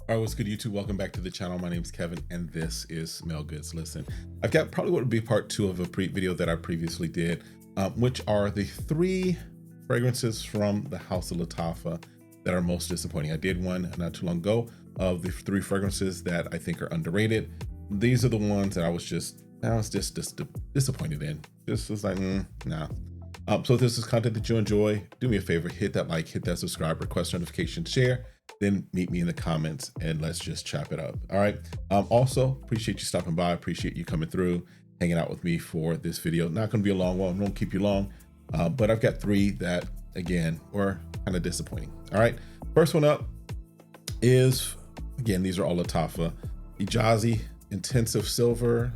All right, what's good, YouTube? Welcome back to the channel. My name is Kevin, and this is Smell Goods. Listen, I've got probably what would be part two of a video that I previously did, which are the 3 fragrances from the house of Lattafa that are most disappointing. I did one not too long ago of the 3 fragrances that I think are underrated. These are the ones that I was just disappointed in. This was like, nah. So if this is content that you enjoy, do me a favor, hit that like, hit that subscribe, request notification, share, then meet me in the comments and let's just chop it up. All right. Also appreciate you stopping by. Appreciate you coming through, hanging out with me for this video. Not going to be a long one. Won't keep you long, but I've got 3 that again were kind of disappointing. All right. First one up is, again, these are all Lattafa. Ajazzi Intensive Silver.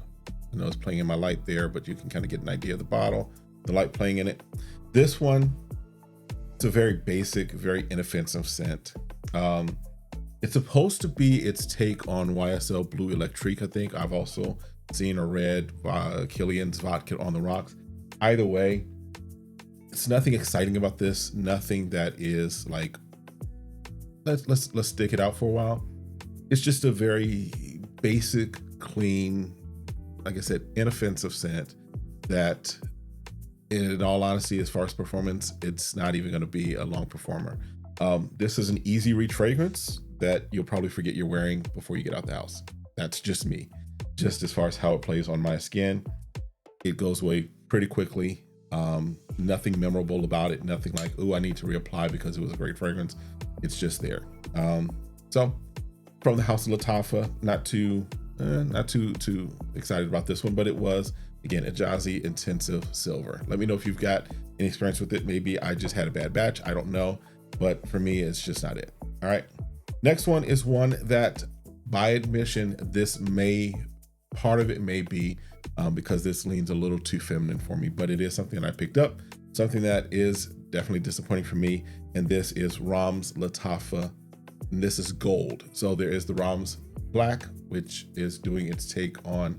I know it's playing in my light there, but you can kind of get an idea of the bottle, the light playing in it. This one, it's a very basic, very inoffensive scent. It's supposed to be its take on YSL Blue Electrique. I think I've also seen or read Killian's Vodka on the Rocks. Either way, it's nothing exciting about this. Nothing that is like, let's stick it out for a while. It's just a very basic, clean, like I said, inoffensive scent that, in all honesty, as far as performance, it's not even going to be a long performer. This is an easy reach fragrance that you'll probably forget you're wearing before you get out the house. That's just me. Just as far as how it plays on my skin, it goes away pretty quickly. Nothing memorable about it. Nothing like, oh, I need to reapply because it was a great fragrance. It's just there. So from the house of Lattafa, not too excited about this one, but it was, again, Ajazzi Intensive Silver. Let me know if you've got any experience with it. Maybe I just had a bad batch. I don't know. But for me, it's just not it. All right. Next one is one that, by admission, part of it may be because this leans a little too feminine for me, but it is something that I picked up, something that is definitely disappointing for me. And this is Ramz Lattafa. And this is gold. So there is the Ramz Black, which is doing its take on,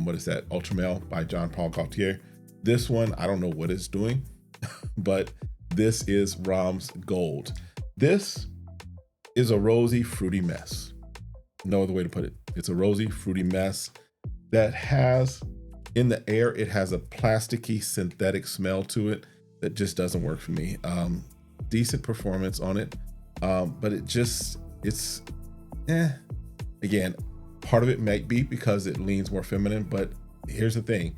what is that? Ultra Male by Jean Paul Gaultier. This one, I don't know what it's doing, but this is Ramz Gold. This is a rosy, fruity mess. No other way to put it. It's a rosy, fruity mess that has, in the air, it has a plasticky, synthetic smell to it that just doesn't work for me. Decent performance on it, but it's Again, part of it might be because it leans more feminine, but here's the thing.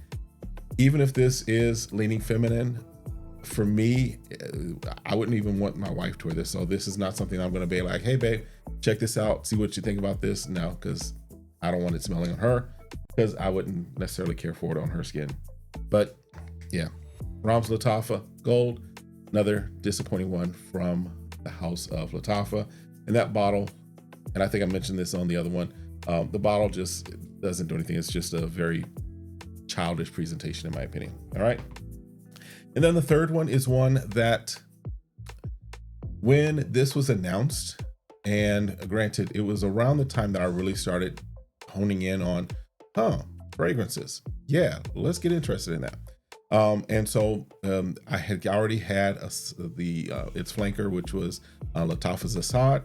Even if this is leaning feminine, for me, I wouldn't even want my wife to wear this. So this is not something I'm going to be like, hey, babe, check this out. See what you think about this. No, because I don't want it smelling on her, because I wouldn't necessarily care for it on her skin. But yeah, Ramz Lattafa Gold, another disappointing one from the house of Lattafa. And that bottle, and I think I mentioned this on the other one, the bottle just doesn't do anything. It's just a very childish presentation, in my opinion. All right. And then the third one is one that, when this was announced, and granted, it was around the time that I really started honing in on, fragrances. Yeah, let's get interested in that. And so I had already had its flanker, which was Lattafa's Asad.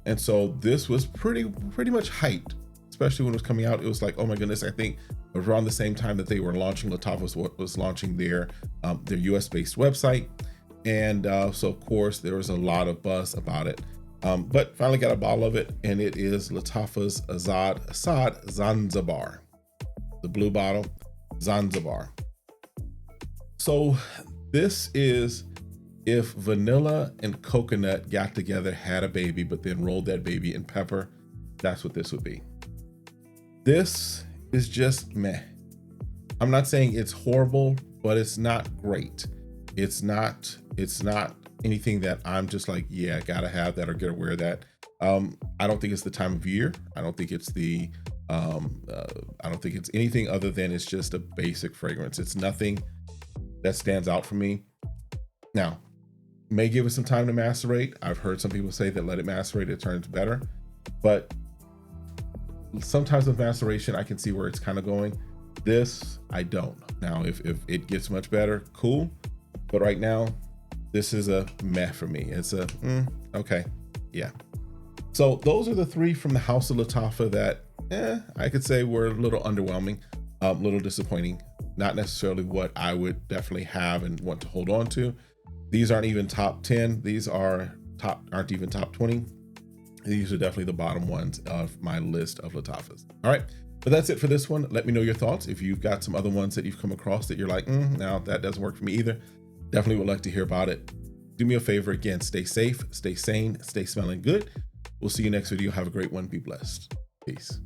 And so this was pretty much hyped, especially when it was coming out. It was like, oh my goodness, I think around the same time that they were launching, Lattafa was launching their US based website. And so of course there was a lot of buzz about it, but finally got a bottle of it, and it is Lattafa's Asad Zanzibar, the blue bottle, Zanzibar. So this is if vanilla and coconut got together, had a baby, but then rolled that baby in pepper. That's what this would be. This is just meh. I'm not saying it's horrible, but it's not great. It's not anything that I'm just like, yeah, gotta have that or gotta wear that. I don't think it's the time of year. I don't think it's I don't think it's anything other than it's just a basic fragrance. It's nothing that stands out for me. Now, may give it some time to macerate. I've heard some people say that let it macerate, it turns better, but sometimes with maceration, I can see where it's kind of going. This, I don't. Now, if it gets much better, cool. But right now, this is a meh for me. It's a, okay, yeah. So those are the three from the House of Lattafa that I could say were a little underwhelming, a little disappointing. Not necessarily what I would definitely have and want to hold on to. These aren't even top 10. These aren't even top 20. These are definitely the bottom ones of my list of Lattafas. All right, but that's it for this one. Let me know your thoughts. If you've got some other ones that you've come across that you're like, now that doesn't work for me either, definitely would like to hear about it. Do me a favor again, stay safe, stay sane, stay smelling good. We'll see you next video. Have a great one. Be blessed. Peace.